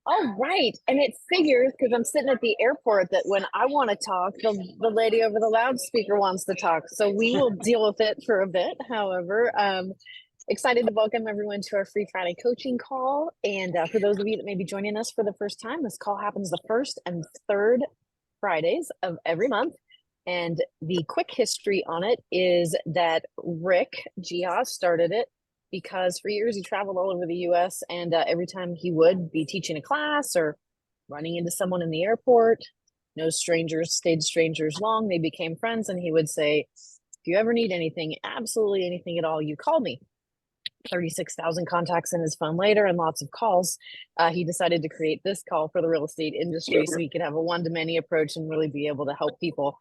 All right. And it figures because I'm sitting at the airport that when I want to talk, the lady over the loudspeaker wants to talk. So we will deal with it for a bit. However, excited to welcome everyone to our free Friday coaching call. And for those of you that may be joining us for the first time, this call happens the first and third Fridays of every month. And the quick history on it is that Rick Gia started it because for years he traveled all over the US and every time he would be teaching a class or running into someone in the airport, no strangers stayed strangers long. They became friends and he would say, if you ever need anything, absolutely anything at all, you call me. 36,000 contacts in his phone later and lots of calls. He decided to create this call for the real estate industry so he could have a one-to-many approach and really be able to help people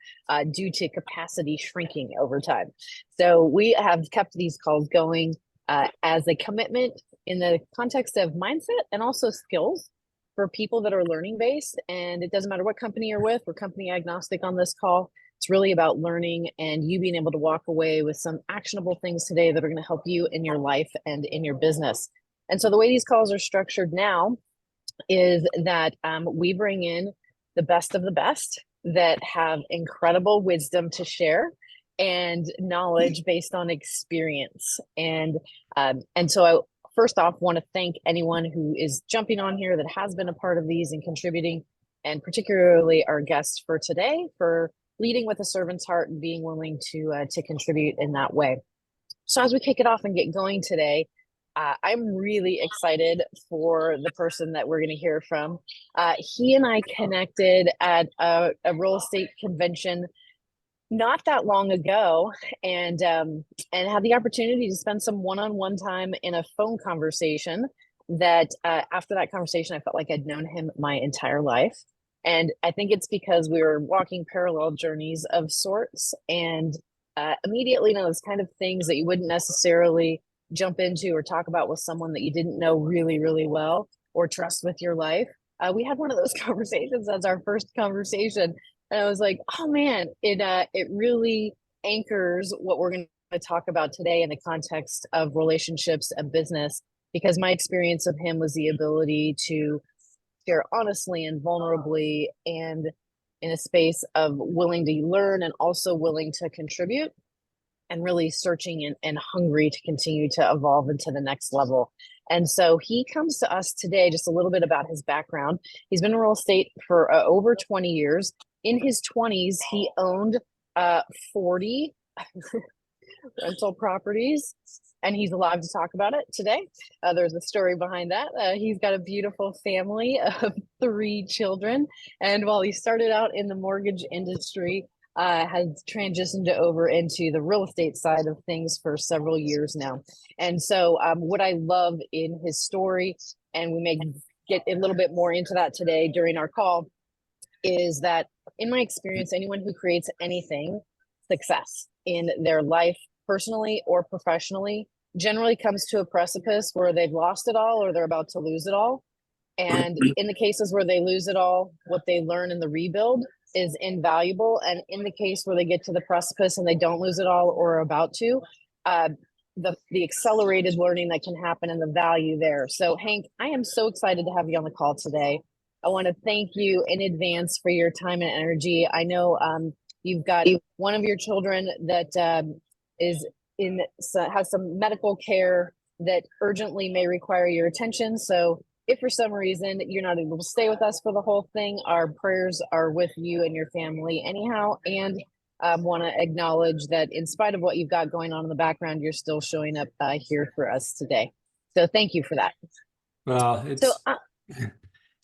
due to capacity shrinking over time. So we have kept these calls going as a commitment in the context of mindset and also skills for people that are learning based. And it doesn't matter what company you're with, we're company agnostic on this call. It's really about learning and you being able to walk away with some actionable things today that are going to help you in your life and in your business. And so the way these calls are structured now is that we bring in the best of the best that have incredible wisdom to share and knowledge based on experience. And so I first off want to thank anyone who is jumping on here that has been a part of these and contributing, and particularly our guests for today for leading with a servant's heart and being willing to contribute in that way. So as we kick it off and get going today, I'm really excited for the person that we're going to hear from. He and I connected at a real estate convention not that long ago, and had the opportunity to spend some one-on-one time in a phone conversation that after that conversation, I felt like I'd known him my entire life. And I think it's because we were walking parallel journeys of sorts and immediately know those kind of things that you wouldn't necessarily jump into or talk about with someone that you didn't know really, really well or trust with your life. We had one of those conversations as our first conversation. And I was like, oh man, it really anchors what we're going to talk about today in the context of relationships and business, because my experience of him was the ability to share honestly and vulnerably and in a space of willing to learn and also willing to contribute and really searching and hungry to continue to evolve into the next level. And so he comes to us today, just a little bit about his background. He's been in real estate for over 20 years. In his 20s, he owned 40 rental properties, and he's alive to talk about it today. There's a story behind that. He's got a beautiful family of 3 children. And while he started out in the mortgage industry, has transitioned over into the real estate side of things for several years now. And so what I love in his story, and we may get a little bit more into that today during our call, is that in my experience, anyone who creates anything success in their life, personally or professionally, generally comes to a precipice where they've lost it all or they're about to lose it all. And in the cases where they lose it all, what they learn in the rebuild is invaluable. And in the case where they get to the precipice and they don't lose it all or are about to, the accelerated learning that can happen and the value there. So Hank, I am so excited to have you on the call today. I want to thank you in advance for your time and energy. I know you've got one of your children that has some medical care that urgently may require your attention. So if for some reason you're not able to stay with us for the whole thing, our prayers are with you and your family anyhow. And want to acknowledge that in spite of what you've got going on in the background, you're still showing up here for us today. So thank you for that. Well, it's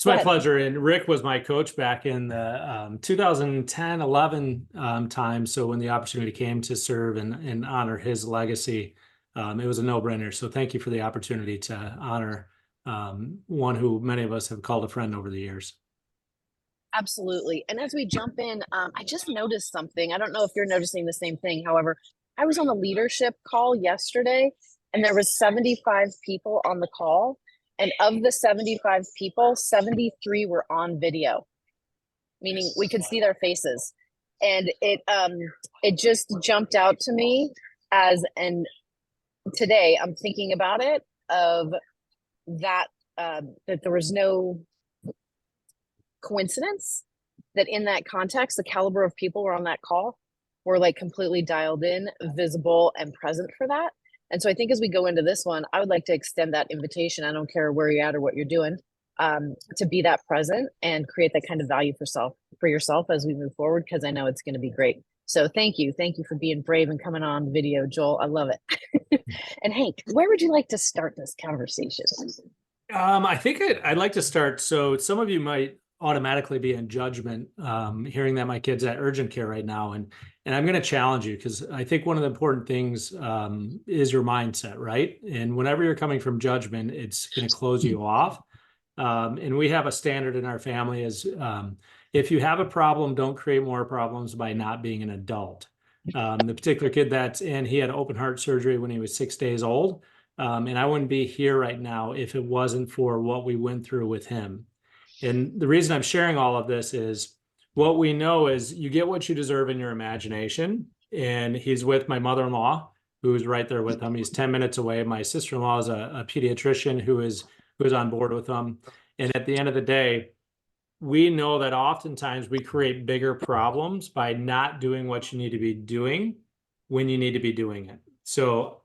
my pleasure. And Rick was my coach back in the 2010-11 time. So when the opportunity came to serve and honor his legacy, it was a no-brainer. So thank you for the opportunity to honor one who many of us have called a friend over the years. Absolutely. And as we jump in, I just noticed something. I don't know if you're noticing the same thing. However, I was on a leadership call yesterday and there was 75 people on the call. And of the 75 people, 73 were on video, meaning we could see their faces. And it just jumped out to me and today I'm thinking about it, of that, that there was no coincidence that in that context, the caliber of people were on that call were like completely dialed in, visible, and present for that. And so I think as we go into this one, I would like to extend that invitation. I don't care where you're at or what you're doing, to be that present and create that kind of value for yourself as we move forward, because I know it's going to be great. So thank you for being brave and coming on video, Joel. I love it. And Hank, where would you like to start this conversation? I think I'd like to start. So some of you might automatically be in judgment, hearing that my kid's at urgent care right now, and I'm going to challenge you, because I think one of the important things is your mindset, right? And whenever you're coming from judgment, it's going to close you off. And we have a standard in our family is, if you have a problem, don't create more problems by not being an adult. The particular kid that's in, he had open heart surgery when he was 6 days old. And I wouldn't be here right now if it wasn't for what we went through with him. And the reason I'm sharing all of this is, what we know is you get what you deserve in your imagination. And he's with my mother-in-law, who's right there with him. He's 10 minutes away. My sister-in-law is a pediatrician who is on board with him. And at the end of the day, we know that oftentimes we create bigger problems by not doing what you need to be doing when you need to be doing it. So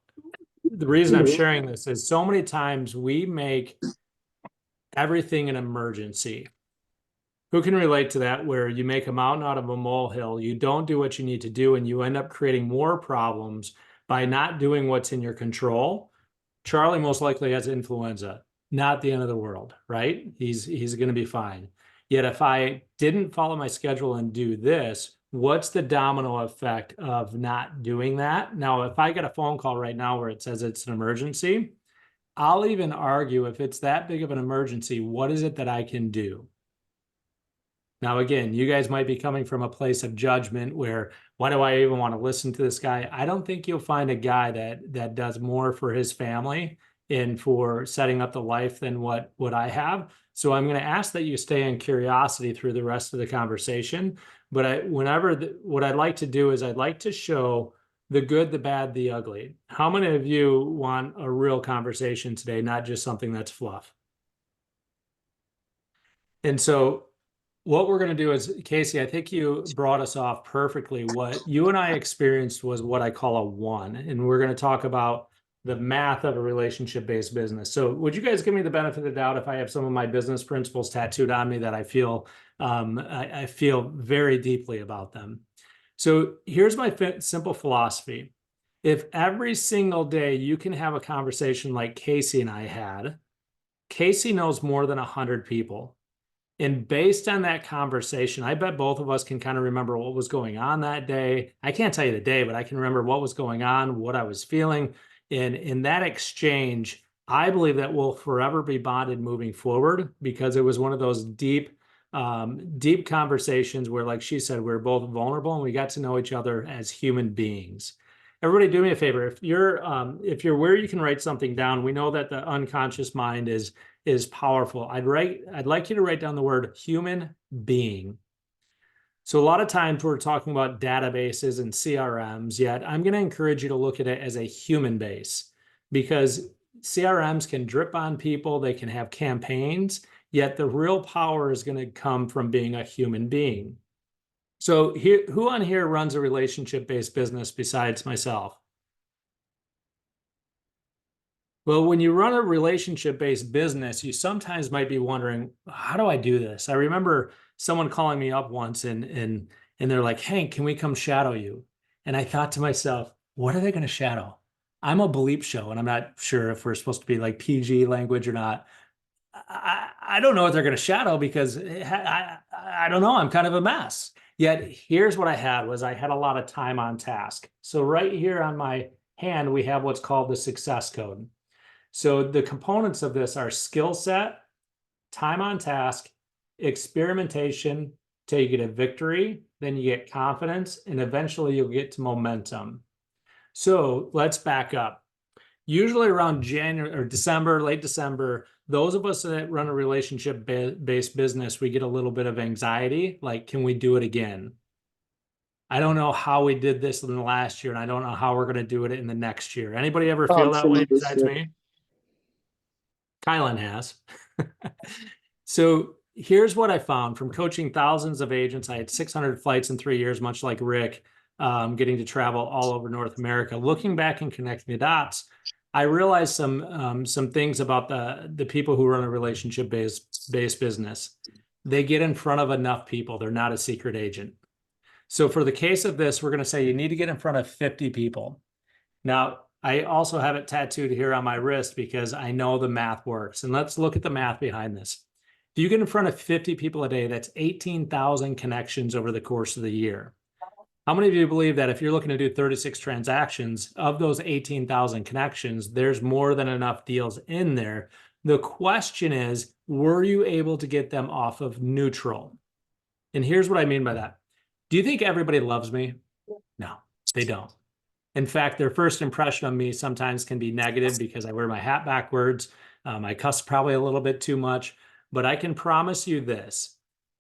the reason I'm sharing this is, so many times we make everything an emergency. Who can relate to that, where you make a mountain out of a molehill, you don't do what you need to do, and you end up creating more problems by not doing what's in your control? Charlie most likely has influenza, not the end of the world, right? He's going to be fine. Yet if I didn't follow my schedule and do this, what's the domino effect of not doing that? Now, if I get a phone call right now where it says it's an emergency, I'll even argue, if it's that big of an emergency, what is it that I can do? Now, again, you guys might be coming from a place of judgment where, why do I even want to listen to this guy? I don't think you'll find a guy that does more for his family and for setting up the life than what I have. So I'm going to ask that you stay in curiosity through the rest of the conversation. But what I'd like to do is, I'd like to show the good, the bad, the ugly. How many of you want a real conversation today, not just something that's fluff? And so what we're going to do is, Casey, I think you brought us off perfectly. What you and I experienced was what I call a one, and we're going to talk about the math of a relationship-based business. So would you guys give me the benefit of the doubt if I have some of my business principles tattooed on me that I feel very deeply about them? So here's my simple philosophy. If every single day you can have a conversation like Casey and I had, Casey knows more than 100 people. And based on that conversation, I bet both of us can kind of remember what was going on that day. I can't tell you the day, but I can remember what was going on, what I was feeling. And in that exchange, I believe that we'll forever be bonded moving forward, because it was one of those deep conversations where, like she said, we were both vulnerable and we got to know each other as human beings. Everybody, do me a favor. If you're where you can write something down, we know that the unconscious mind is powerful. I'd like you to write down the word human being. So a lot of times we're talking about databases and CRMs, yet I'm going to encourage you to look at it as a human base, because CRMs can drip on people, they can have campaigns, yet the real power is going to come from being a human being. So who on here runs a relationship-based business besides myself? Well, when you run a relationship-based business, you sometimes might be wondering, how do I do this? I remember someone calling me up once and they're like, Hank, can we come shadow you? And I thought to myself, what are they going to shadow? I'm a bleep show, and I'm not sure if we're supposed to be like PG language or not. I don't know what they're going to shadow, because I don't know. I'm kind of a mess. Yet here's what I had a lot of time on task. So right here on my hand, we have what's called the success code. So the components of this are skill set, time on task, experimentation, till you get a victory, then you get confidence, and eventually you'll get to momentum. So let's back up. Usually around January or December, late December, those of us that run a relationship-based business, we get a little bit of anxiety, like, can we do it again? I don't know how we did this in the last year, and I don't know how we're going to do it in the next year. Anybody ever feel that way besides me? Kylan has. So here's what I found from coaching thousands of agents. I had 600 flights in 3 years, much like Rick, getting to travel all over North America. Looking back and connecting the dots, I realized some things about the people who run a relationship-based business. They get in front of enough people. They're not a secret agent. So for the case of this, we're going to say you need to get in front of 50 people. Now, I also have it tattooed here on my wrist because I know the math works. And let's look at the math behind this. If you get in front of 50 people a day, that's 18,000 connections over the course of the year. How many of you believe that if you're looking to do 36 transactions, of those 18,000 connections, there's more than enough deals in there? The question is, were you able to get them off of neutral? And here's what I mean by that. Do you think everybody loves me? No, they don't. In fact, their first impression of me sometimes can be negative because I wear my hat backwards. I cuss probably a little bit too much, but I can promise you this.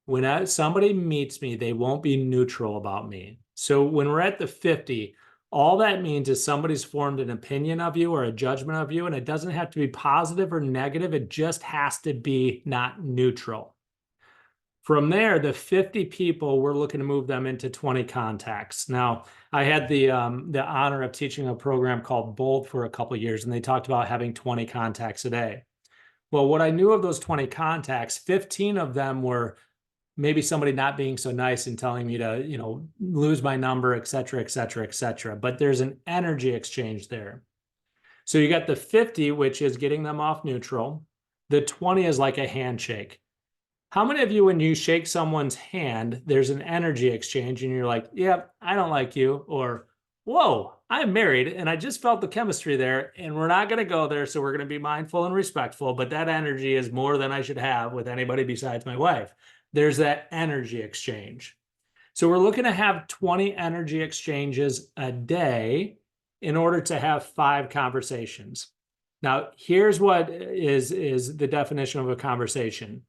When somebody meets me, they won't be neutral about me. So when we're at the 50, all that means is somebody's formed an opinion of you or a judgment of you, and it doesn't have to be positive or negative. It just has to be not neutral. From there, the 50 people, we're looking to move them into 20 contacts. Now, I had the honor of teaching a program called Bold for a couple of years, and they talked about having 20 contacts a day. Well, what I knew of those 20 contacts, 15 of them were maybe somebody not being so nice and telling me to, lose my number, et cetera, et cetera, et cetera. But there's an energy exchange there. So you got the 50, which is getting them off neutral. The 20 is like a handshake. How many of you, when you shake someone's hand, there's an energy exchange and you're like, yeah, I don't like you, or, whoa, I'm married and I just felt the chemistry there and we're not going to go there. So we're going to be mindful and respectful, but that energy is more than I should have with anybody besides my wife. There's that energy exchange. So we're looking to have 20 energy exchanges a day in order to have 5 conversations. Now, here's what is the definition of a conversation.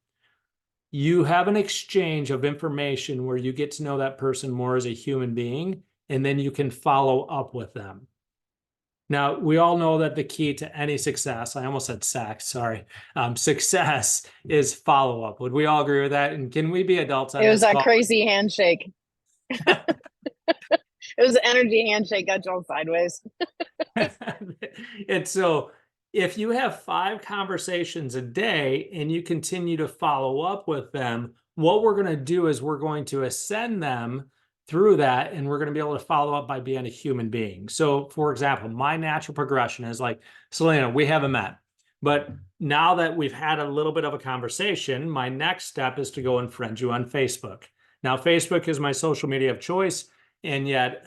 You have an exchange of information where you get to know that person more as a human being, and then you can follow up with them. Now, we all know that the key to any success, I almost said sex, sorry, success is follow-up. Would we all agree with that? And can we be adults on It was this that call? crazy handshake. It was an energy handshake, got you all sideways. And so if you have 5 conversations a day and you continue to follow up with them, what we're going to do is we're going to ascend them through that, and we're going to be able to follow up by being a human being. So, for example, my natural progression is like, Selena, we haven't met, but now that we've had a little bit of a conversation, my next step is to go and friend you on Facebook. Now, Facebook is my social media of choice, and yet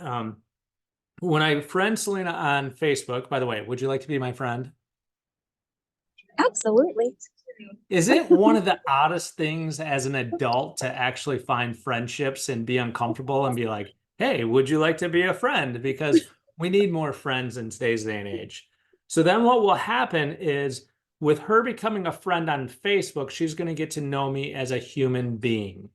when I friend Selena on Facebook, by the way, would you like to be my friend? Absolutely. Is it one of the oddest things as an adult to actually find friendships and be uncomfortable and be like, hey, would you like to be a friend? Because we need more friends in today's day and age. So then what will happen is with her becoming a friend on Facebook, she's going to get to know me as a human being.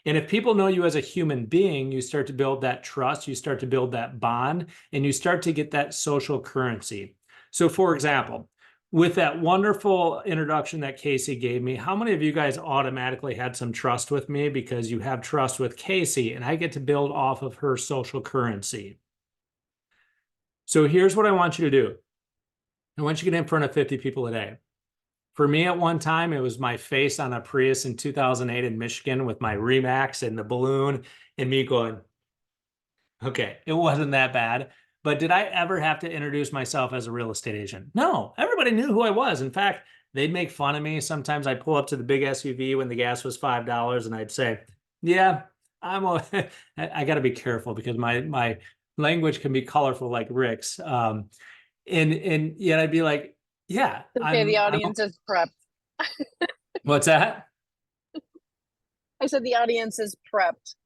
And if people know you as a human being, you start to build that trust, you start to build that bond, and you start to get that social currency. So for example, with that wonderful introduction that Casey gave me, how many of you guys automatically had some trust with me because you have trust with Casey and I get to build off of her social currency? So here's what I want you to do. I want you to get in front of 50 people a day. For me, at one time, it was my face on a Prius in 2008 in Michigan with my Remax and the balloon and me going, okay, it wasn't that bad. But did I ever have to introduce myself as a real estate agent? No, everybody knew who I was. In fact, they'd make fun of me. Sometimes I'd pull up to the big SUV when the gas was $5 and I'd say, yeah, I got to be careful because my language can be colorful like Rick's. And yet I'd be like, yeah. Okay, the audience is prepped. What's that? I said the audience is prepped.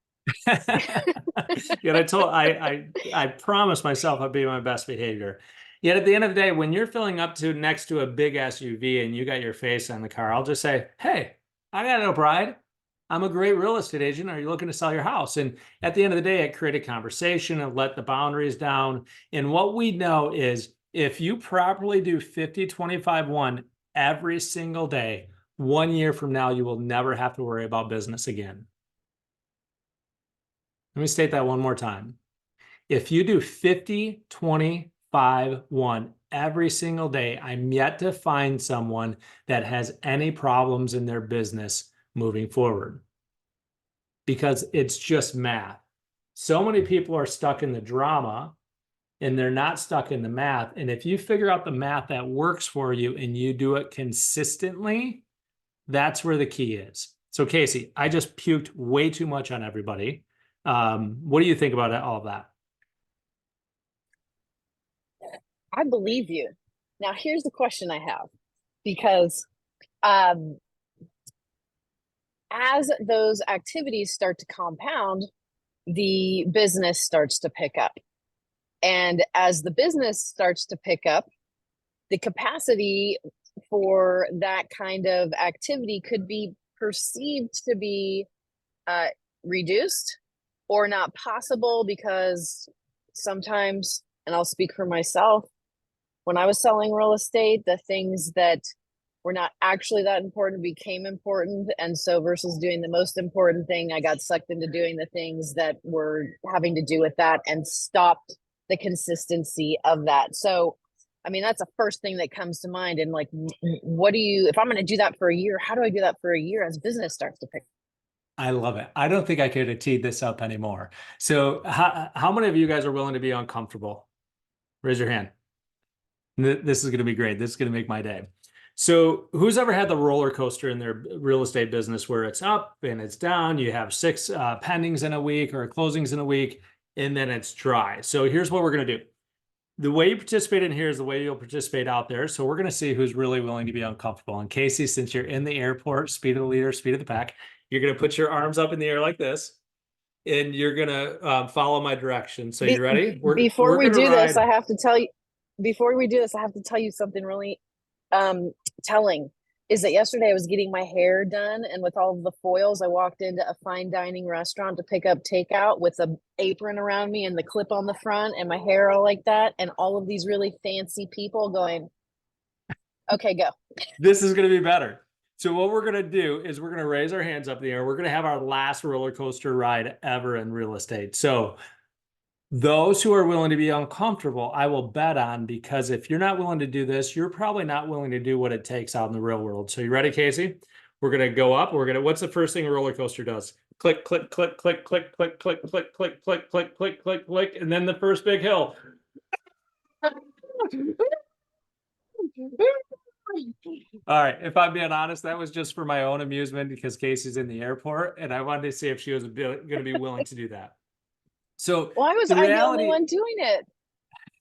Yet I promised myself I'd be my best behavior. Yet at the end of the day, when you're filling up to next to a big SUV and you got your face on the car, I'll just say, hey, I got no pride. I'm a great real estate agent. Are you looking to sell your house? And at the end of the day, I create a conversation and let the boundaries down. And what we know is if you properly do 50-25-1 every single day, 1 year from now, you will never have to worry about business again. Let me state that one more time. If you do 50, 20, 5, 1 every single day, I'm yet to find someone that has any problems in their business moving forward, because it's just math. So many people are stuck in the drama and they're not stuck in the math. And if you figure out the math that works for you and you do it consistently, that's where the key is. So Casey, I just puked way too much on everybody. What do you think about all of that? I believe you. Now, here's the question I have, because as those activities start to compound, the business starts to pick up. And as the business starts to pick up, the capacity for that kind of activity could be perceived to be reduced or not possible, because sometimes, and I'll speak for myself, when I was selling real estate, the things that were not actually that important became important. And so versus doing the most important thing, I got sucked into doing the things that were having to do with that and stopped the consistency of that. So, I mean, that's the first thing that comes to mind. And like, what do you, if I'm going to do that for a year, how do I do that for a year as business starts to pick? I love it. I don't think I could have teed this up anymore. So how many of you guys are willing to be uncomfortable? Raise your hand. This is going to be great. This is going to make my day. So who's ever had the roller coaster in their real estate business where it's up and it's down? You have 6 pendings in a week or closings in a week, and then it's dry. So here's what we're going to do. The way you participate in here is the way you'll participate out there. So we're going to see who's really willing to be uncomfortable. And Casey, since you're in the airport, speed of the leader, speed of the pack, you're going to put your arms up in the air like this, and you're going to follow my direction. So you ready? Before we do this, I have to tell you something really telling. Is that yesterday I was getting my hair done, and with all of the foils, I walked into a fine dining restaurant to pick up takeout with an apron around me and the clip on the front and my hair all like that, and all of these really fancy people going, okay, go. This is going to be better. So what we're going to do is we're going to raise our hands up in the air. We're going to have our last roller coaster ride ever in real estate. So those who are willing to be uncomfortable, I will bet on, because if you're not willing to do this, you're probably not willing to do what it takes out in the real world. So you ready, Casey? We're going to go up. What's the first thing a roller coaster does? Click, click, click, click, click, click, click, click, click, click, click, click, click, click, and then the first big hill. All right, if I'm being honest, that was just for my own amusement because Casey's in the airport, and I wanted to see if she was going to be willing to do that. So why was I the only one doing it?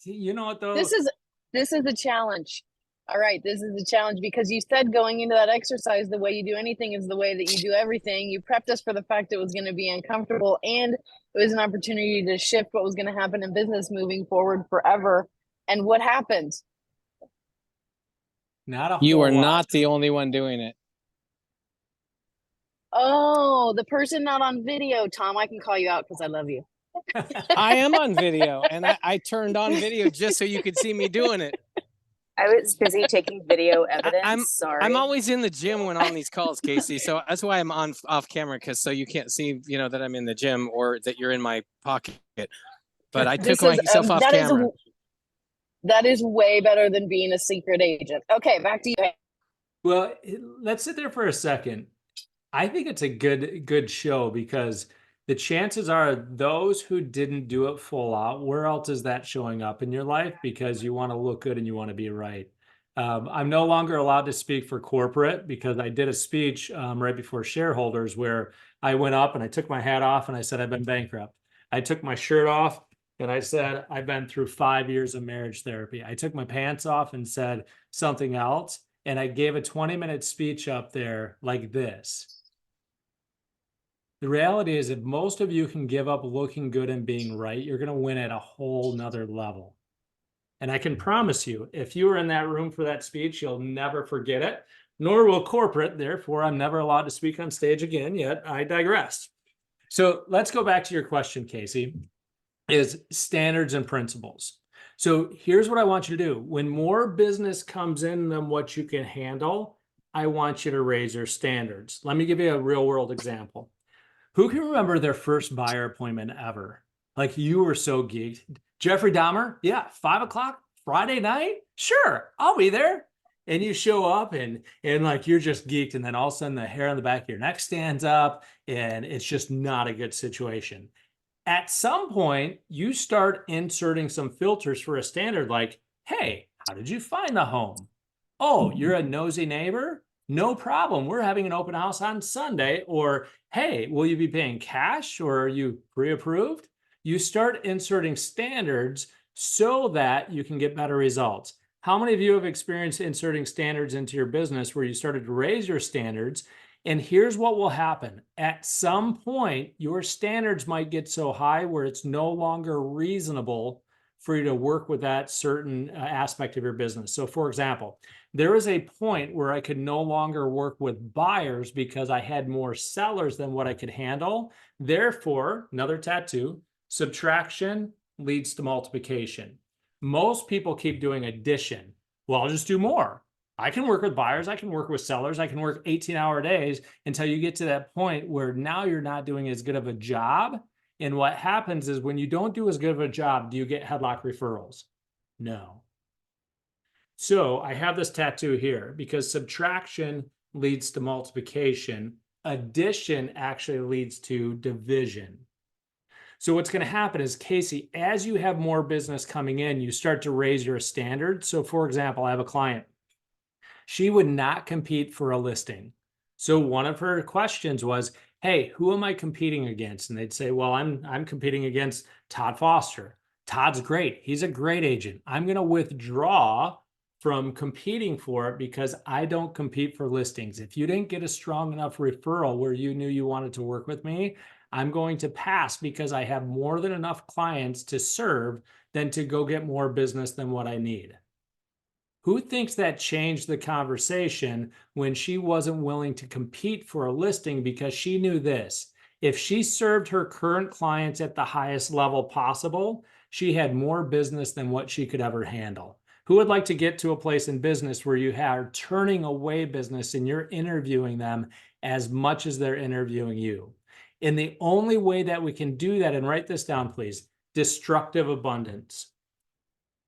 You know what though? This is a challenge. All right, this is a challenge because you said going into that exercise, the way you do anything is the way that you do everything. You prepped us for the fact it was going to be uncomfortable, and it was an opportunity to shift what was going to happen in business moving forward forever. And what happened? You are not the only one doing it. Oh, the person not on video, Tom. I can call you out because I love you. I am on video, and I turned on video just so you could see me doing it. I was busy taking video evidence. Sorry. I'm always in the gym when on these calls, Casey. So that's why I'm off camera, because so you can't see, that I'm in the gym or that you're in my pocket. But I took myself off camera. That is way better than being a secret agent. Okay, back to you. Well, let's sit there for a second. I think it's a good show because the chances are those who didn't do it full out, where else is that showing up in your life? Because you want to look good and you want to be right. I'm no longer allowed to speak for corporate because I did a speech right before shareholders where I went up and I took my hat off and I said, I've been bankrupt. I took my shirt off and I said, I've been through 5 years of marriage therapy. I took my pants off and said something else. And I gave a 20-minute speech up there like this. The reality is if most of you can give up looking good and being right, you're going to win at a whole nother level. And I can promise you, if you were in that room for that speech, you'll never forget it, nor will corporate. Therefore, I'm never allowed to speak on stage again, yet I digress. So let's go back to your question, Casey, is standards and principles. So here's what I want you to do. When more business comes in than what you can handle, I want you to raise your standards. Let me give you a real world example. Who can remember their first buyer appointment ever? Like you were so geeked. Jeffrey Dahmer? Yeah, 5 o'clock Friday night? Sure, I'll be there. And you show up and like you're just geeked, and then all of a sudden the hair on the back of your neck stands up, and it's just not a good situation. At some point, you start inserting some filters for a standard like, hey, how did you find the home? Oh, you're a nosy neighbor? No problem. We're having an open house on Sunday. Or, hey, will you be paying cash or are you pre-approved? You start inserting standards so that you can get better results. How many of you have experienced inserting standards into your business where you started to raise your standards? And here's what will happen. At some point, your standards might get so high where it's no longer reasonable for you to work with that certain aspect of your business. So for example, there is a point where I could no longer work with buyers because I had more sellers than what I could handle. Therefore, another tattoo, subtraction leads to multiplication. Most people keep doing addition. Well, I'll just do more. I can work with buyers, I can work with sellers, I can work 18-hour days until you get to that point where now you're not doing as good of a job. And what happens is when you don't do as good of a job, do you get headlock referrals? No. So I have this tattoo here because subtraction leads to multiplication. Addition actually leads to division. So what's going to happen is, Casey, as you have more business coming in, you start to raise your standard. So for example, I have a client. She would not compete for a listing. So one of her questions was, hey, who am I competing against? And they'd say, well, I'm competing against Todd Foster. Todd's great. He's a great agent. I'm going to withdraw from competing for it because I don't compete for listings. If you didn't get a strong enough referral where you knew you wanted to work with me, I'm going to pass because I have more than enough clients to serve than to go get more business than what I need. Who thinks that changed the conversation when she wasn't willing to compete for a listing because she knew this? If she served her current clients at the highest level possible, she had more business than what she could ever handle. Who would like to get to a place in business where you are turning away business and you're interviewing them as much as they're interviewing you? And the only way that we can do that, and write this down, please, destructive abundance.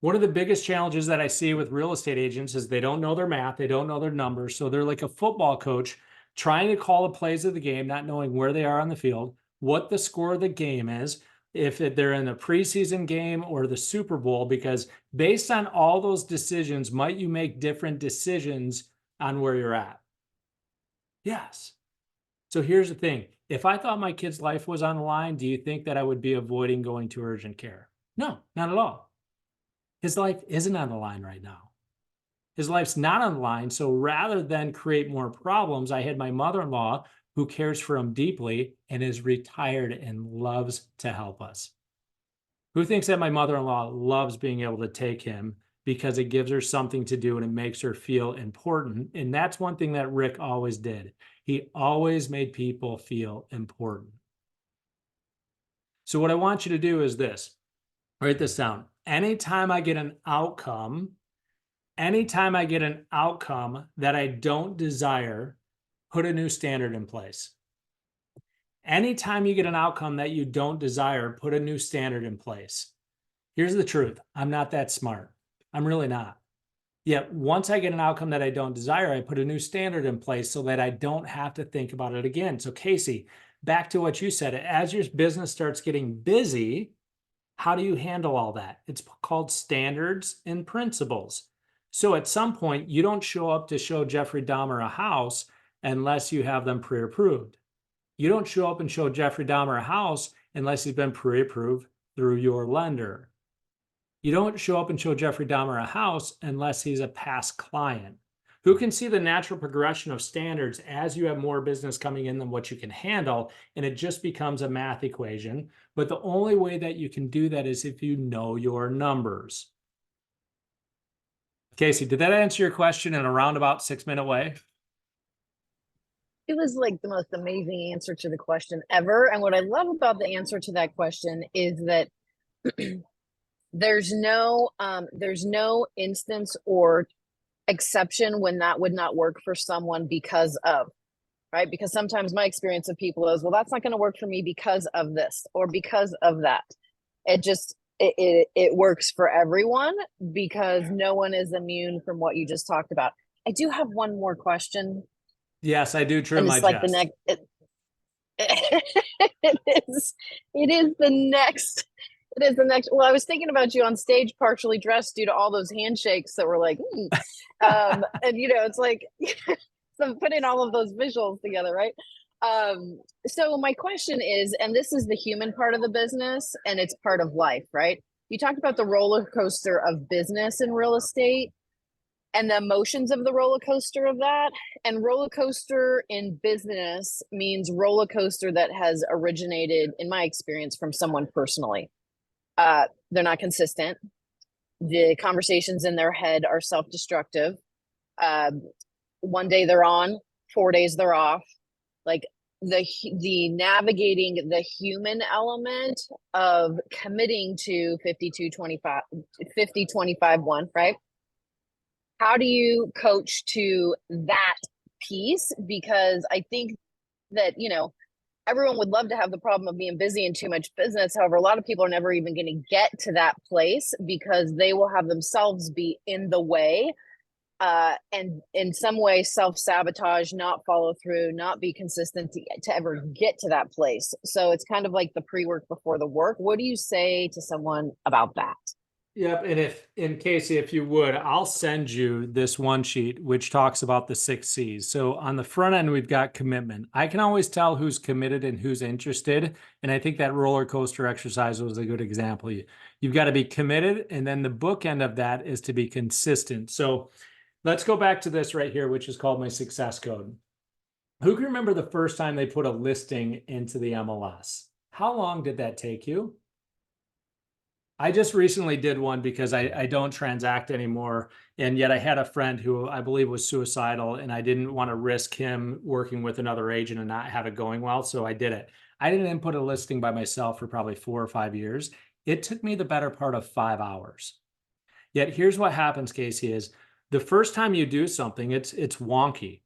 One of the biggest challenges that I see with real estate agents is they don't know their math, they don't know their numbers. So they're like a football coach trying to call the plays of the game, not knowing where they are on the field, what the score of the game is, if they're in the preseason game or the Super Bowl, because based on all those decisions, might you make different decisions on where you're at? Yes. So here's the thing. If I thought my kid's life was on the line, do you think that I would be avoiding going to urgent care? No, not at all. His life isn't on the line right now. His life's not on the line. So rather than create more problems, I had my mother-in-law who cares for him deeply and is retired and loves to help us. Who thinks that my mother-in-law loves being able to take him because it gives her something to do and it makes her feel important? And that's one thing that Rick always did. He always made people feel important. So what I want you to do is this. Write this down. Anytime I get an outcome that I don't desire, put a new standard in place. Anytime you get an outcome that you don't desire, put a new standard in place. Here's the truth. I'm not that smart. I'm really not. Yet once I get an outcome that I don't desire, I put a new standard in place so that I don't have to think about it again. So Casey, back to what you said, as your business starts getting busy, how do you handle all that? It's called standards and principles. So at some point, you don't show up to show Jeffrey Dahmer a house unless you have them pre-approved. You don't show up and show Jeffrey Dahmer a house unless he's been pre-approved through your lender. You don't show up and show Jeffrey Dahmer a house unless he's a past client. Who can see the natural progression of standards as you have more business coming in than what you can handle, and it just becomes a math equation. But the only way that you can do that is if you know your numbers. Casey, did that answer your question in a roundabout 6-minute way? It was like the most amazing answer to the question ever. And what I love about the answer to that question is that there's no instance or exception when that would not work for someone because of, right? Because sometimes my experience of people is, well, that's not going to work for me because of this or because of that. It works for everyone because no one is immune from what you just talked about. I do have one more question. Yes, I do trim And my it's like chest. the next, it is the next. It is the next. Well, I was thinking about you on stage, partially dressed due to all those handshakes that were like, and it's like, so putting all of those visuals together, right? So my question is, and this is the human part of the business, and it's part of life, right? You talked about the roller coaster of business in real estate and the emotions of the roller coaster of that. And roller coaster in business means roller coaster that has originated, in my experience, from someone personally. They're not consistent. The conversations in their head are self-destructive. One day they're on, 4 days they're off. Like the navigating the human element of committing to 50-25-1, right? How do you coach to that piece? Because I think that, everyone would love to have the problem of being busy and too much business. However, a lot of people are never even going to get to that place because they will have themselves be in the way, and in some way self-sabotage, not follow through, not be consistent to ever get to that place. So it's kind of like the pre-work before the work. What do you say to someone about that? Yep. And Casey, if you would, I'll send you this one sheet, which talks about the 6 C's. So on the front end, we've got commitment. I can always tell who's committed and who's interested. And I think that roller coaster exercise was a good example. You've got to be committed. And then the bookend of that is to be consistent. So let's go back to this right here, which is called my success code. Who can remember the first time they put a listing into the MLS? How long did that take you? I just recently did one because I don't transact anymore. And yet I had a friend who I believe was suicidal, and I didn't want to risk him working with another agent and not have it going well. So I did it. I didn't input a listing by myself for probably 4 or 5 years. It took me the better part of 5 hours. Yet here's what happens, Casey, is the first time you do something, it's wonky.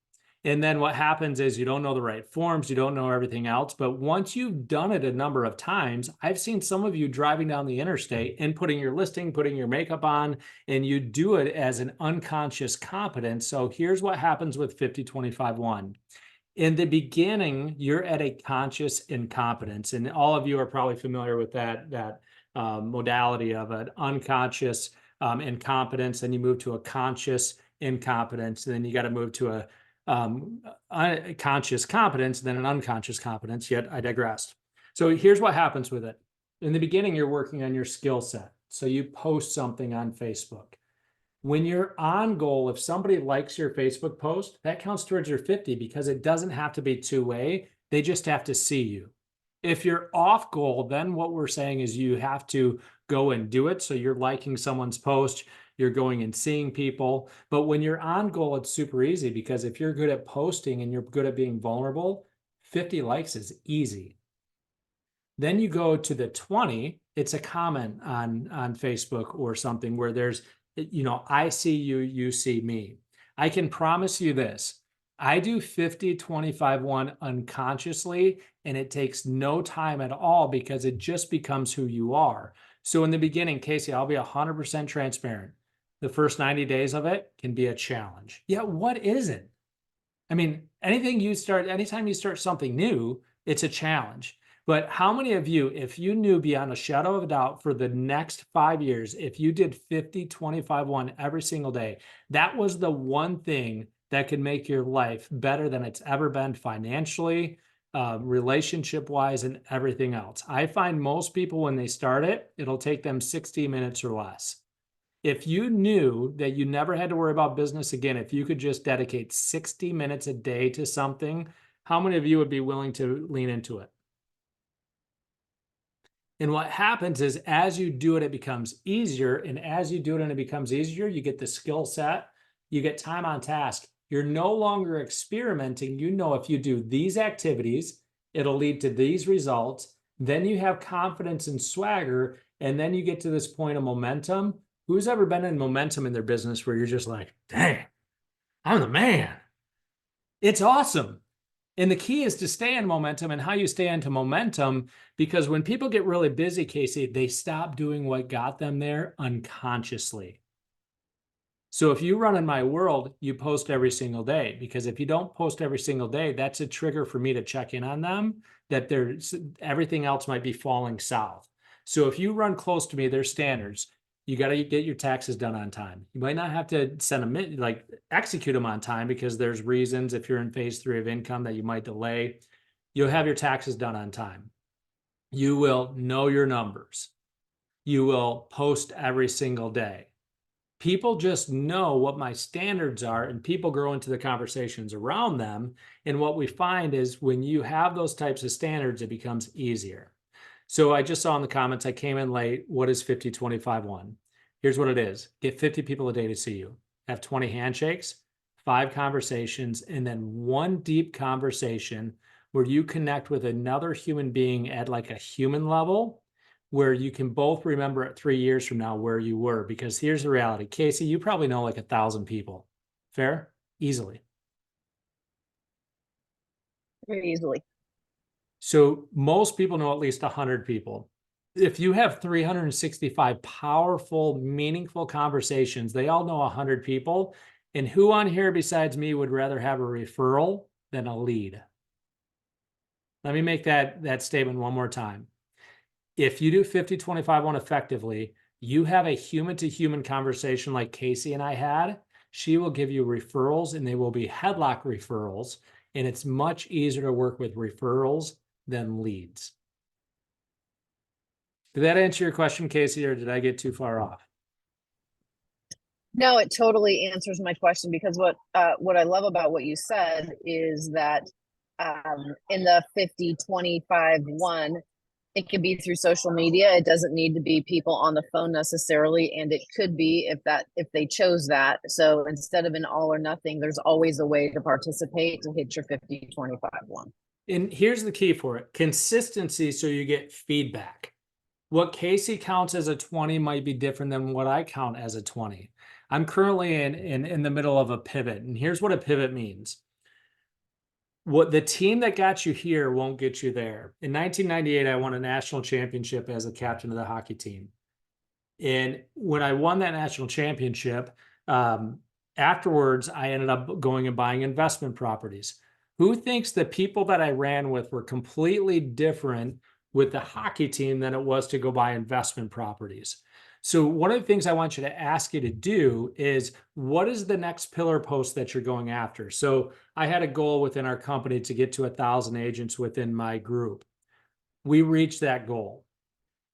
And then what happens is you don't know the right forms, you don't know everything else. But once you've done it a number of times, I've seen some of you driving down the interstate and putting your listing, putting your makeup on, and you do it as an unconscious competence. So here's what happens with 50-25-1. In the beginning, you're at a conscious incompetence, and all of you are probably familiar with that modality of an unconscious incompetence. Then you move to a conscious incompetence, and then you got to move to a conscious competence, then an unconscious competence. Yet I digressed. So here's what happens with it. In the beginning, you're working on your skill set. So you post something on Facebook. When you're on goal, if somebody likes your Facebook post, that counts towards your 50 because it doesn't have to be two-way. They just have to see you. If you're off goal, then what we're saying is you have to go and do it. So you're liking someone's post, you're going and seeing people. But when you're on goal, it's super easy because if you're good at posting and you're good at being vulnerable, 50 likes is easy. Then you go to the 20, it's a comment on Facebook or something where there's, I see you, you see me. I can promise you this. I do 50-25-1 unconsciously, and it takes no time at all because it just becomes who you are. So in the beginning, Casey, I'll be 100% transparent. The first 90 days of it can be a challenge. Yeah, what is it? I mean, anytime you start something new, it's a challenge. But how many of you, if you knew beyond a shadow of a doubt for the next 5 years, if you did 50-25-1 every single day, that was the one thing that could make your life better than it's ever been financially, relationship-wise, and everything else? I find most people, when they start it, it'll take them 60 minutes or less. If you knew that you never had to worry about business again, if you could just dedicate 60 minutes a day to something, how many of you would be willing to lean into it? And what happens is as you do it, it becomes easier. And as you do it and it becomes easier, you get the skill set, you get time on task. You're no longer experimenting. You know, if you do these activities, it'll lead to these results. Then you have confidence and swagger. And then you get to this point of momentum. Who's ever been in momentum in their business where you're just like, dang, I'm the man. It's awesome. And the key is to stay in momentum, and how you stay into momentum, because when people get really busy, Casey, they stop doing what got them there unconsciously. So if you run in my world, you post every single day, because if you don't post every single day, that's a trigger for me to check in on them, that there's everything else might be falling south. So if you run close to me, there's standards. You got to get your taxes done on time. You might not have to send them, like execute them on time, because there's reasons if you're in phase 3 of income that you might delay. You'll have your taxes done on time. You will know your numbers. You will post every single day. People just know what my standards are, and people grow into the conversations around them. And what we find is when you have those types of standards, it becomes easier. So I just saw in the comments, I came in late. What is 50-25-1? Here's what it is. Get 50 people a day to see you. Have 20 handshakes, 5 conversations, and then 1 deep conversation where you connect with another human being at like a human level, where you can both remember it 3 years from now where you were. Because here's the reality. Casey, you probably know like 1,000 people. Fair? Easily. Very easily. So most people know at least 100 people. If you have 365 powerful, meaningful conversations, they all know 100 people. And who on here besides me would rather have a referral than a lead? Let me make that statement one more time. If you do 50-25-1 effectively, you have a human-to-human conversation like Casey and I had. She will give you referrals, and they will be headlock referrals. And it's much easier to work with referrals than leads. Did that answer your question, Casey, or did I get too far off? No, it totally answers my question, because what I love about what you said is that in the 50-25-1, it can be through social media. It doesn't need to be people on the phone necessarily, and it could be if they chose that. So instead of an all or nothing, there's always a way to participate to hit your 50-25-1. And here's the key for it: consistency, so you get feedback. What Casey counts as a 20 might be different than what I count as a 20. I'm currently in the middle of a pivot, and here's what a pivot means. What the team that got you here won't get you there. In 1998, I won a national championship as a captain of the hockey team. And when I won that national championship, afterwards, I ended up going and buying investment properties. Who thinks the people that I ran with were completely different with the hockey team than it was to go buy investment properties? So one of the things I want you to ask you to do is, what is the next pillar post that you're going after? So I had a goal within our company to get to 1,000 agents within my group. We reached that goal.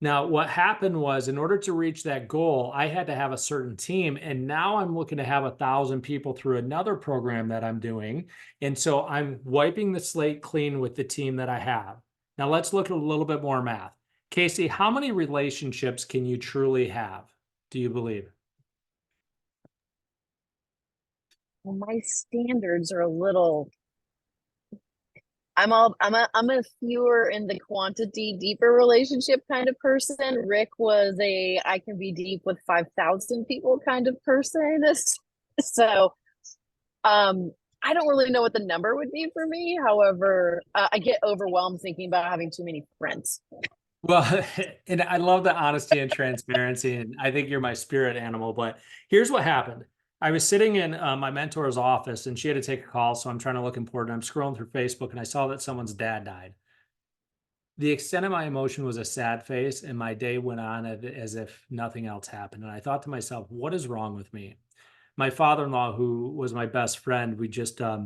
Now, what happened was, in order to reach that goal, I had to have a certain team. And now I'm looking to have 1,000 people through another program that I'm doing. And so I'm wiping the slate clean with the team that I have. Now let's look at a little bit more math. Casey, how many relationships can you truly have, do you believe? Well, my standards are a little. I'm a fewer in the quantity, deeper relationship kind of person. Rick was I can be deep with 5,000 people kind of person. So, I don't really know what the number would be for me. However, I get overwhelmed thinking about having too many friends. Well, and I love the honesty and transparency, and I think you're my spirit animal. But here's what happened. I was sitting in my mentor's office, and she had to take a call, so I'm trying to look important. I'm scrolling through Facebook, and I saw that someone's dad died. The extent of my emotion was a sad face, and my day went on as if nothing else happened. And I thought to myself, what is wrong with me? My father-in-law, who was my best friend, we just, I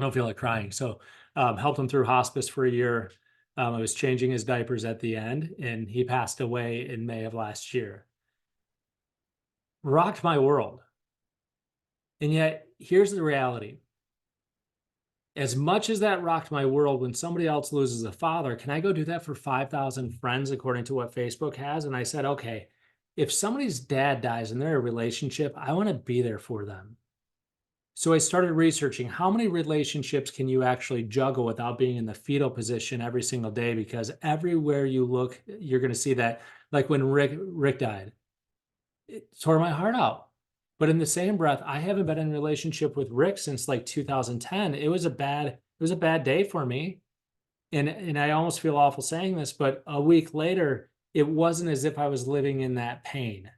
don't feel like crying. So helped him through hospice for a year. I was changing his diapers at the end, and he passed away in May of last year. Rocked my world. And yet, here's the reality. As much as that rocked my world, when somebody else loses a father, can I go do that for 5,000 friends, according to what Facebook has? And I said, okay, if somebody's dad dies and they're in a relationship, I want to be there for them. So I started researching how many relationships can you actually juggle without being in the fetal position every single day, because everywhere you look, you're going to see that. Like when Rick died, it tore my heart out. But in the same breath, I haven't been in a relationship with Rick since like 2010. It was a bad day for me. And I almost feel awful saying this, but a week later, it wasn't as if I was living in that pain.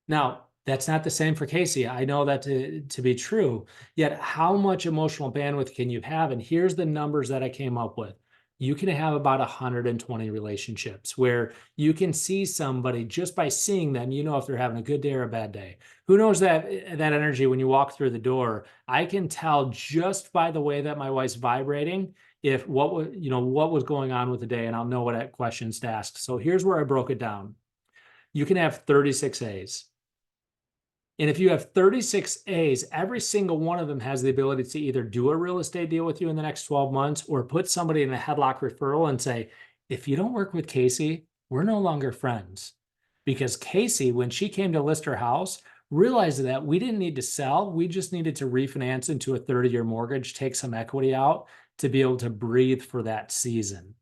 Now, that's not the same for Casey. I know that to be true. Yet, how much emotional bandwidth can you have? And here's the numbers that I came up with. You can have about 120 relationships where you can see somebody just by seeing them, you know if they're having a good day or a bad day. Who knows that energy when you walk through the door? I can tell just by the way that my wife's vibrating if what was going on with the day, and I'll know what questions to ask. So here's where I broke it down. You can have 36 A's. And if you have 36 A's, every single one of them has the ability to either do a real estate deal with you in the next 12 months or put somebody in a headlock referral and say, if you don't work with Casey, we're no longer friends. Because Casey, when she came to list her house, realized that we didn't need to sell. We just needed to refinance into a 30-year mortgage, take some equity out to be able to breathe for that season.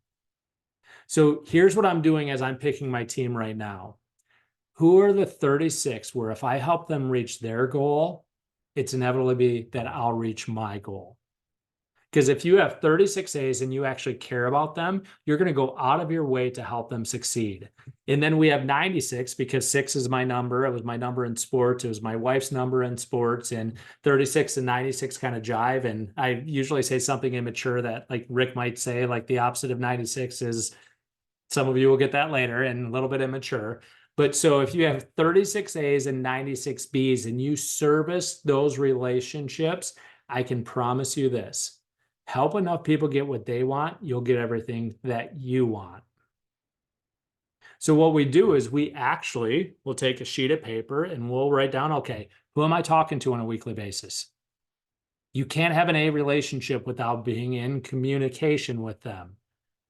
So here's what I'm doing as I'm picking my team right now. Who are the 36 where if I help them reach their goal, it's inevitably that I'll reach my goal? Because if you have 36 A's and you actually care about them, you're going to go out of your way to help them succeed. And then we have 96 because 6 is my number. It was my number in sports. It was my wife's number in sports, and 36 and 96 kind of jive. And I usually say something immature that like Rick might say, like the opposite of 96 is, some of you will get that later, and a little bit immature. But so if you have 36 A's and 96 B's and you service those relationships, I can promise you this. Help enough people get what they want, you'll get everything that you want. So what we do is we actually will take a sheet of paper and we'll write down, okay, who am I talking to on a weekly basis? You can't have an A relationship without being in communication with them.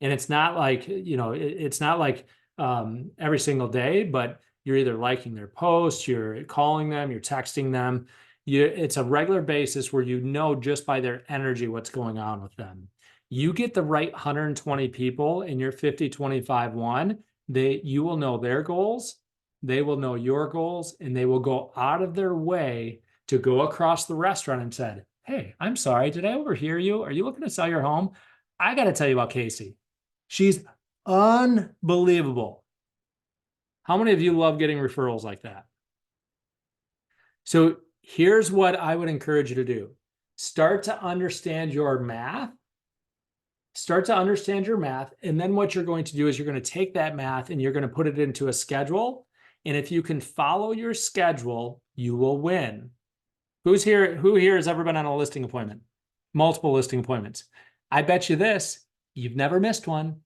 And it's not like, it's not like every single day, but you're either liking their posts, you're calling them, you're texting them. It's a regular basis where you know just by their energy what's going on with them. You get the right 120 people in your 50-25-1, you will know their goals, they will know your goals, and they will go out of their way to go across the restaurant and said, hey, I'm sorry, did I overhear you? Are you looking to sell your home? I got to tell you about Casey. She's unbelievable. How many of you love getting referrals like that? So here's what I would encourage you to do. Start to understand your math. Start to understand your math. And then what you're going to do is you're going to take that math and you're going to put it into a schedule. And if you can follow your schedule, you will win. Who here has ever been on a listing appointment? Multiple listing appointments. I bet you this, you've never missed one.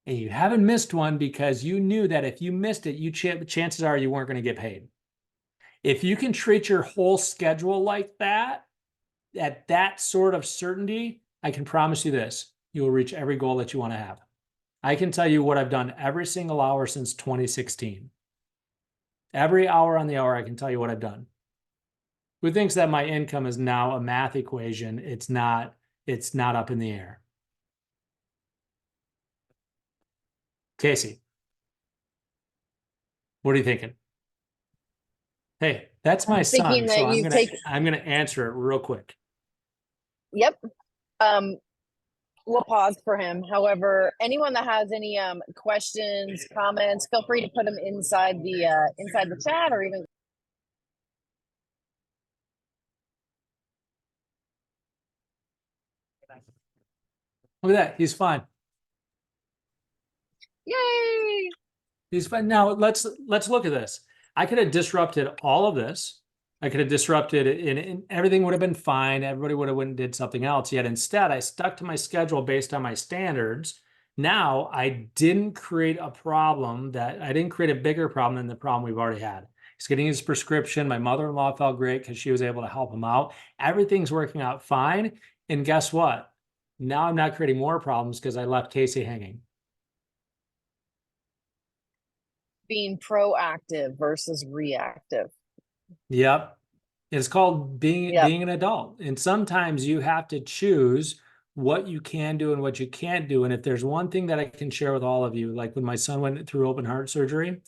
And you haven't missed one because you knew that if you missed it, chances are you weren't going to get paid. If you can treat your whole schedule like that, at that sort of certainty, I can promise you this, you will reach every goal that you want to have. I can tell you what I've done every single hour since 2016. Every hour on the hour, I can tell you what I've done. Who thinks that my income is now a math equation? It's not up in the air. Casey, what are you thinking? Hey, that's my son, so I'm gonna answer it real quick. Yep. We'll pause for him. However, anyone that has any questions, comments, feel free to put them inside the chat or even. Look at that, he's fine. Yay! He's fine. Now let's look at this. I could have disrupted all of this. I could have disrupted it and everything would have been fine. Everybody would have went and did something else. Yet instead, I stuck to my schedule based on my standards. Now I didn't create a bigger problem than the problem we've already had. He's getting his prescription. My mother-in-law felt great because she was able to help him out. Everything's working out fine. And guess what? Now I'm not creating more problems because I left Casey hanging. Being proactive versus reactive. Yep. It's called being an adult. And sometimes you have to choose what you can do and what you can't do. And if there's one thing that I can share with all of you, like when my son went through open heart surgery,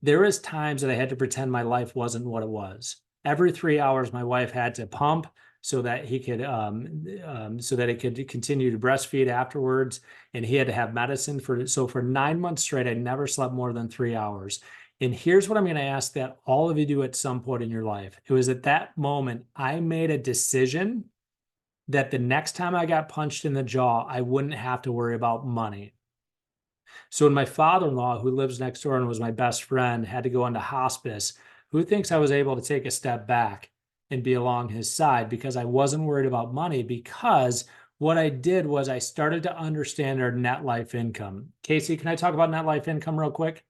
there is times that I had to pretend my life wasn't what it was. Every 3 hours, my wife had to pump so that he could, so that it could continue to breastfeed afterwards. And he had to have medicine so for 9 months straight, I never slept more than 3 hours. And here's what I'm going to ask that all of you do at some point in your life. It was at that moment I made a decision that the next time I got punched in the jaw, I wouldn't have to worry about money. So when my father-in-law, who lives next door and was my best friend, had to go into hospice, who thinks I was able to take a step back and be along his side because I wasn't worried about money, because what I did was I started to understand our net life income. Casey, can I talk about net life income real quick?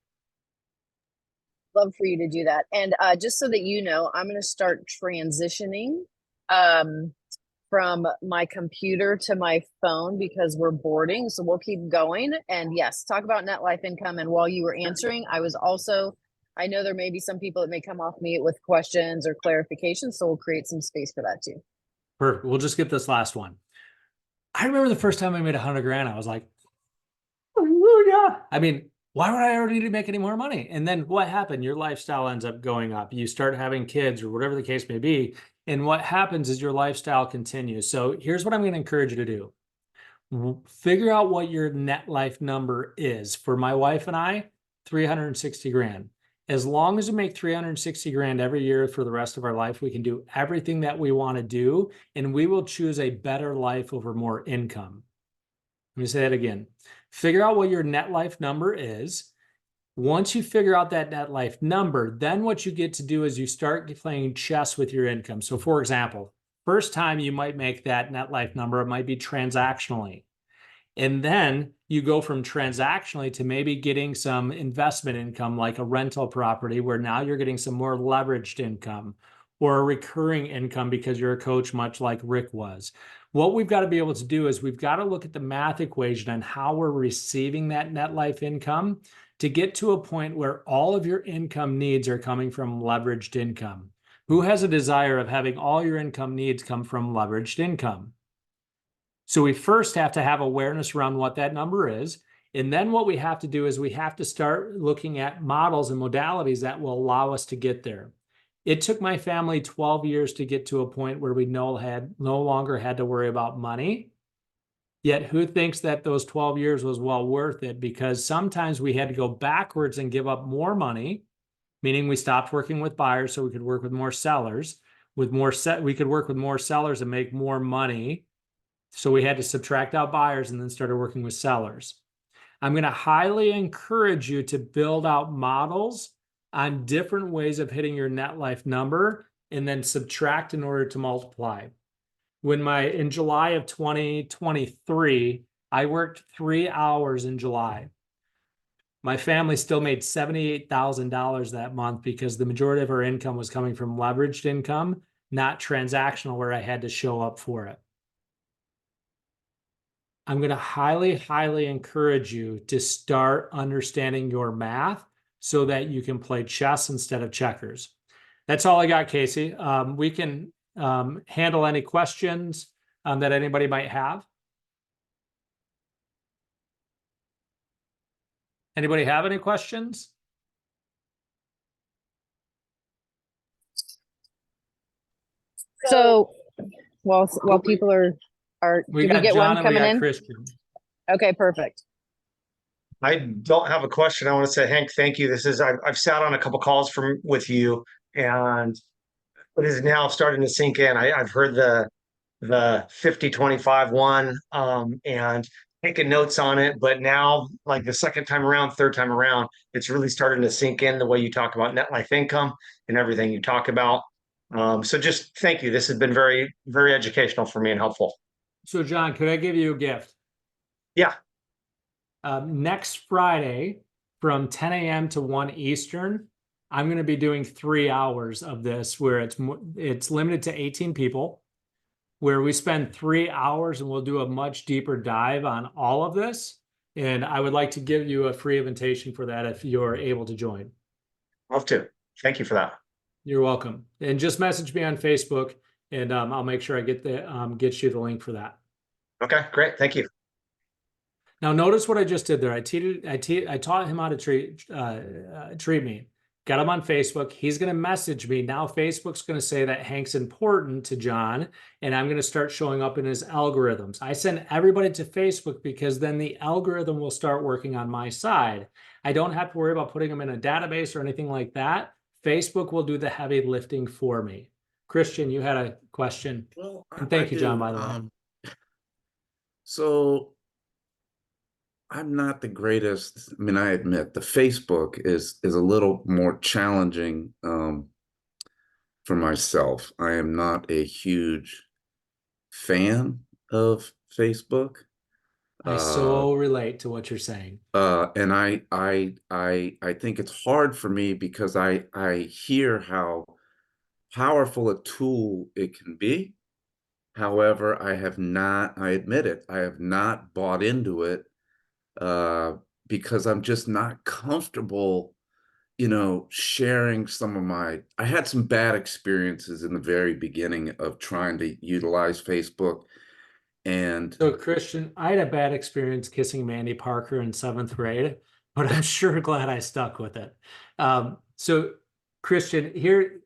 Love for you to do that. And just so that you know, I'm going to start transitioning from my computer to my phone because we're boarding. So we'll keep going. And yes, talk about net life income. And while you were answering, I know there may be some people that may come off mute with questions or clarifications. So we'll create some space for that too. Perfect. We'll just get this last one. I remember the first time I made 100 grand, I was like, oh yeah. I mean, why would I ever need to make any more money? And then what happened? Your lifestyle ends up going up. You start having kids or whatever the case may be. And what happens is your lifestyle continues. So here's what I'm going to encourage you to do. Figure out what your net life number is. For my wife and I, 360 grand. As long as we make 360 grand every year for the rest of our life, we can do everything that we want to do, and we will choose a better life over more income. Let me say that again. Figure out what your net life number is. Once you figure out that net life number, then what you get to do is you start playing chess with your income. So for example, first time you might make that net life number, it might be transactionally. And then you go from transactionally to maybe getting some investment income like a rental property where now you're getting some more leveraged income or a recurring income because you're a coach, much like Rick was. What we've got to be able to do is we've got to look at the math equation on how we're receiving that net life income to get to a point where all of your income needs are coming from leveraged income. Who has a desire of having all your income needs come from leveraged income? So we first have to have awareness around what that number is. And then what we have to do is we have to start looking at models and modalities that will allow us to get there. It took my family 12 years to get to a point where we no longer had to worry about money. Yet who thinks that those 12 years was well worth it? Because sometimes we had to go backwards and give up more money, meaning we stopped working with buyers so we could work with more sellers. We could work with more sellers and make more money. So we had to subtract out buyers and then started working with sellers. I'm going to highly encourage you to build out models on different ways of hitting your net life number and then subtract in order to multiply. In July of 2023, I worked 3 hours in July. My family still made $78,000 that month because the majority of our income was coming from leveraged income, not transactional where I had to show up for it. I'm going to highly, highly encourage you to start understanding your math so that you can play chess instead of checkers. That's all I got, Casey. We can handle any questions that anybody might have. Anybody have any questions? So while people are We did got we get John one and we coming got in? Christian. Okay, perfect. I don't have a question. I want to say, Hank, thank you. I've sat on a couple calls with you, and it is now starting to sink in. I've heard the 50-25 one, and taking notes on it, but now like the second time around, third time around, it's really starting to sink in the way you talk about net life income and everything you talk about. So just thank you. This has been very, very educational for me and helpful. So John, could I give you a gift? Yeah. Next Friday from 10 a.m. to 1 Eastern, I'm going to be doing 3 hours of this where it's limited to 18 people, where we spend 3 hours and we'll do a much deeper dive on all of this. And I would like to give you a free invitation for that if you're able to join. Love to. Thank you for that. You're welcome. And just message me on Facebook and I'll make sure I get you the link for that. Okay, great. Thank you. Now, notice what I just did there. I taught him how to treat me. got him on Facebook. He's going to message me. Now Facebook's going to say that Hank's important to John, and I'm going to start showing up in his algorithms. I send everybody to Facebook because then the algorithm will start working on my side. I don't have to worry about putting them in a database or anything like that. Facebook will do the heavy lifting for me. Christian, you had a question. Well, And thank you, John, by the way. So I'm not the greatest. I mean, I admit the Facebook is a little more challenging for myself. I am not a huge fan of Facebook. I so relate to what you're saying. And I think it's hard for me because I hear how powerful a tool it can be. However, I admit it, I have not bought into it because I'm just not comfortable, sharing I had some bad experiences in the very beginning of trying to utilize Facebook. And so Christian, I had a bad experience kissing Mandy Parker in 7th grade, but I'm sure glad I stuck with it. So Christian, here,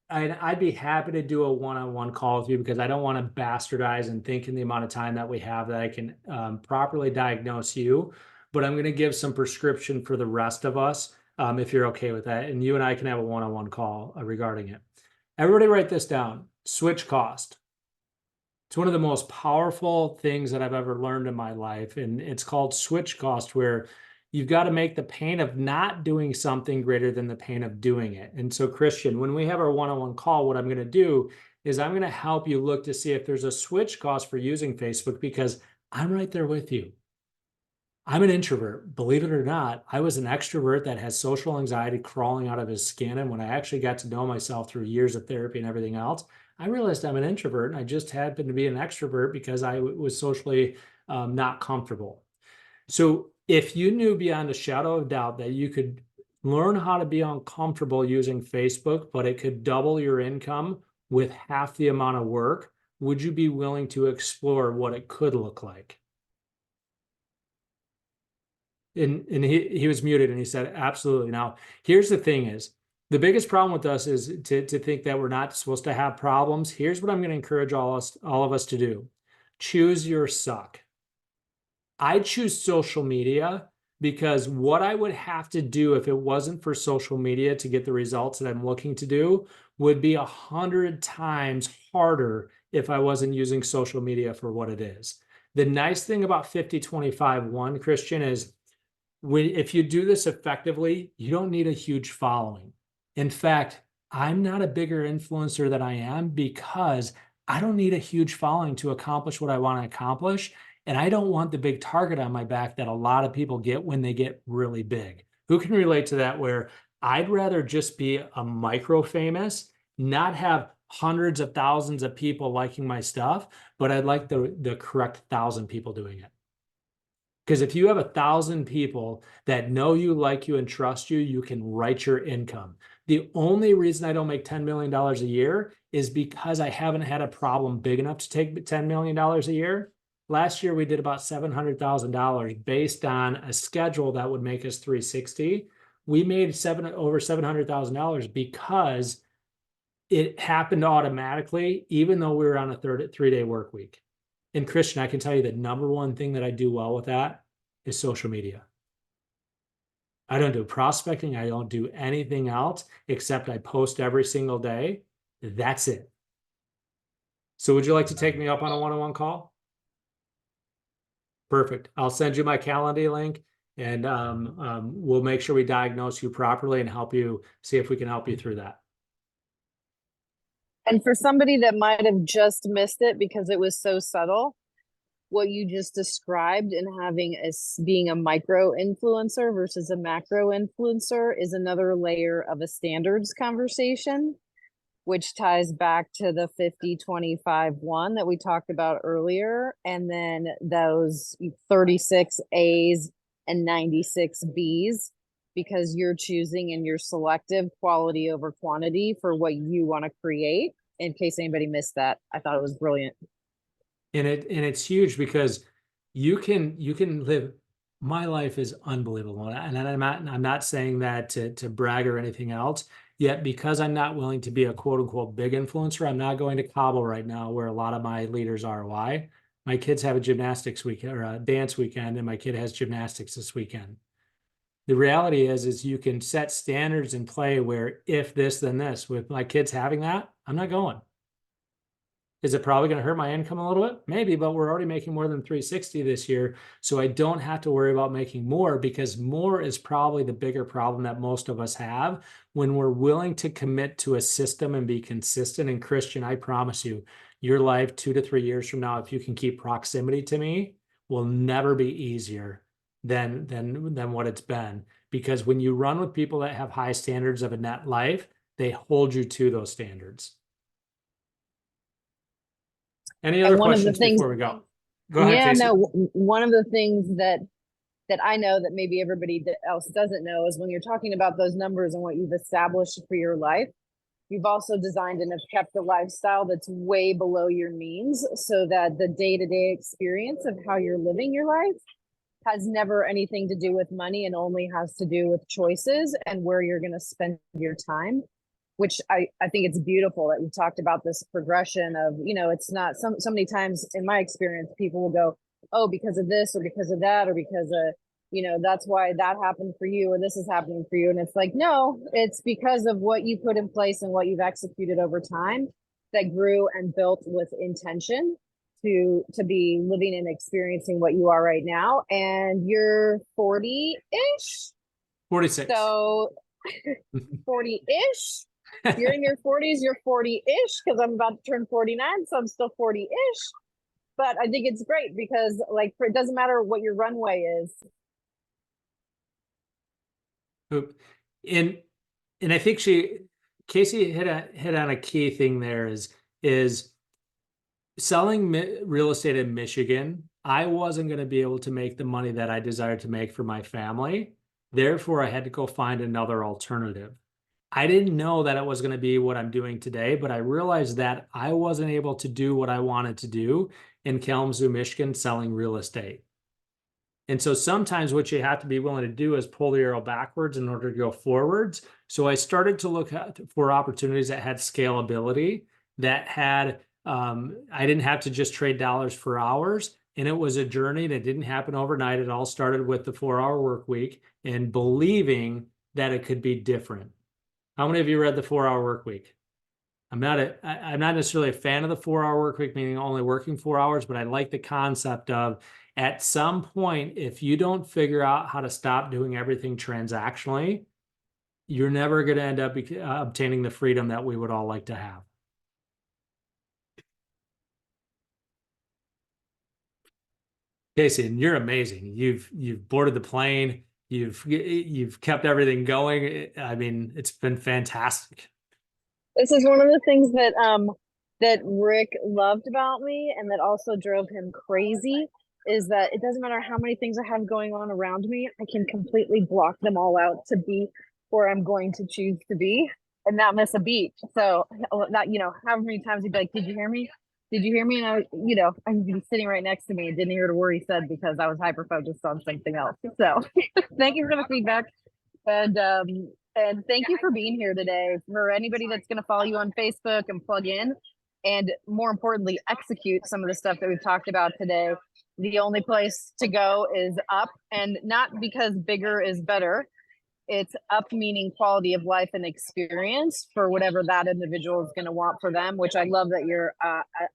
I'd be happy to do a one-on-one call with you because I don't want to bastardize and think in the amount of time that we have that I can properly diagnose you, but I'm going to give some prescription for the rest of us if you're okay with that. And you and I can have a one-on-one call regarding it. Everybody write this down. Switch cost. It's one of the most powerful things that I've ever learned in my life. And it's called switch cost, where you've got to make the pain of not doing something greater than the pain of doing it. And so, Christian, when we have our one-on-one call, what I'm going to do is I'm going to help you look to see if there's a switch cost for using Facebook, because I'm right there with you. I'm an introvert. Believe it or not, I was an extrovert that has social anxiety crawling out of his skin. And when I actually got to know myself through years of therapy and everything else, I realized I'm an introvert, and I just happened to be an extrovert because I was socially not comfortable. So if you knew beyond a shadow of doubt that you could learn how to be uncomfortable using Facebook, but it could double your income with half the amount of work, would you be willing to explore what it could look like? And he was muted, and he said, absolutely. Now, here's the thing is, the biggest problem with us is to think that we're not supposed to have problems. Here's what I'm going to encourage all of us to do. Choose your suck. I choose social media because what I would have to do if it wasn't for social media to get the results that I'm looking to do would be 100 times harder if I wasn't using social media for what it is. The nice thing about 50-25-1, Christian, is if you do this effectively, you don't need a huge following. In fact, I'm not a bigger influencer than I am because I don't need a huge following to accomplish what I want to accomplish. And I don't want the big target on my back that a lot of people get when they get really big. Who can relate to that, where I'd rather just be a micro famous, not have hundreds of thousands of people liking my stuff, but I'd like the correct 1,000 people doing it. Because if you have 1,000 people that know you, like you, and trust you, you can write your income. The only reason I don't make $10 million a year is because I haven't had a problem big enough to take $10 million a year. Last year, we did about $700,000 based on a schedule that would make us 360. We made over $700,000 because it happened automatically, even though we were on a 3-day work week. And Christian, I can tell you the number one thing that I do well with that is social media. I don't do prospecting. I don't do anything else except I post every single day. That's it. So would you like to take me up on a one-on-one call? Perfect. I'll send you my Calendly link, and we'll make sure we diagnose you properly and help you see if we can help you through that. And for somebody that might have just missed it because it was so subtle, what you just described in being a micro influencer versus a macro influencer is another layer of a standards conversation, which ties back to the 50-25-1 that we talked about earlier. And then those 36 A's and 96 B's, because you're choosing and you're selective, quality over quantity for what you want to create. In case anybody missed that, I thought it was brilliant. And it's huge because you can live my life is unbelievable. And I'm not saying that to brag or anything else. Yet because I'm not willing to be a quote unquote big influencer, I'm not going to Cabo right now where a lot of my leaders are. Why? My kids have a gymnastics weekend or a dance weekend, and my kid has gymnastics this weekend. The reality is you can set standards and play where if this, then this. With my kids having that, I'm not going. Is it probably going to hurt my income a little bit? Maybe, but we're already making more than 360 this year. So I don't have to worry about making more, because more is probably the bigger problem that most of us have when we're willing to commit to a system and be consistent. And Christian, I promise you, your life 2 to 3 years from now, if you can keep proximity to me, will never be easier than what it's been. Because when you run with people that have high standards of a net life, they hold you to those standards. Any other questions before we go? Go ahead, Yeah, Casey. no, one of the things that I know that maybe everybody else doesn't know is when you're talking about those numbers and what you've established for your life, you've also designed and have kept a lifestyle that's way below your means, so that the day-to-day experience of how you're living your life has never anything to do with money and only has to do with choices and where you're going to spend your time. Which I think it's beautiful that we've talked about this progression of, it's not so many times in my experience, people will go, oh, because of this or because of that, or because of, that's why that happened for you or this is happening for you. And it's like, no, it's because of what you put in place and what you've executed over time that grew and built with intention to be living and experiencing what you are right now. And you're 40-ish. 46. So 40-ish. You're in your 40s, you're 40-ish, because I'm about to turn 49, so I'm still 40-ish. But I think it's great because, like, it doesn't matter what your runway is. And I think Casey hit on a key thing there is selling real estate in Michigan. I wasn't going to be able to make the money that I desired to make for my family. Therefore, I had to go find another alternative. I didn't know that it was going to be what I'm doing today, but I realized that I wasn't able to do what I wanted to do in Kalamazoo, Michigan, selling real estate. And so sometimes what you have to be willing to do is pull the arrow backwards in order to go forwards. So I started to look for opportunities that had scalability, that had, I didn't have to just trade dollars for hours. And it was a journey that didn't happen overnight. It all started with the 4-hour work week and believing that it could be different. How many of you read the 4-hour work week? I'm not necessarily a fan of the 4-hour work week, meaning only working 4 hours, but I like the concept of, at some point, if you don't figure out how to stop doing everything transactionally, you're never going to end up obtaining the freedom that we would all like to have. Casey, and you're amazing. You've boarded the plane. You've kept everything going. I mean, it's been fantastic. This is one of the things that that Rick loved about me, and that also drove him crazy, is that it doesn't matter how many things I have going on around me, I can completely block them all out to be where I'm going to choose to be and not miss a beat. So that, however many times he'd be like, did you hear me? Did you hear me? And I'd be sitting right next to me and didn't hear the word he said because I was hyper focused on something else. So thank you for the feedback. And thank you for being here today. For anybody that's going to follow you on Facebook and plug in, and more importantly, execute some of the stuff that we've talked about today, the only place to go is up. And not because bigger is better. It's up, meaning quality of life and experience for whatever that individual is going to want for them, which I love that you're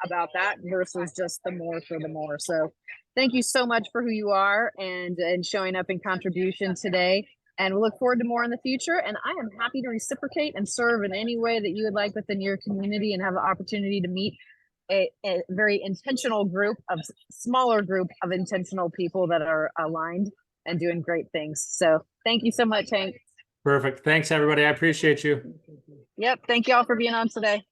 about that versus just the more for the more. So thank you so much for who you are and showing up in contribution today. And we look forward to more in the future. And I am happy to reciprocate and serve in any way that you would like within your community, and have the opportunity to meet a very intentional smaller group of intentional people that are aligned and doing great things. So thank you so much, Hank. Perfect. Thanks, everybody. I appreciate you. Yep. Thank you all for being on today.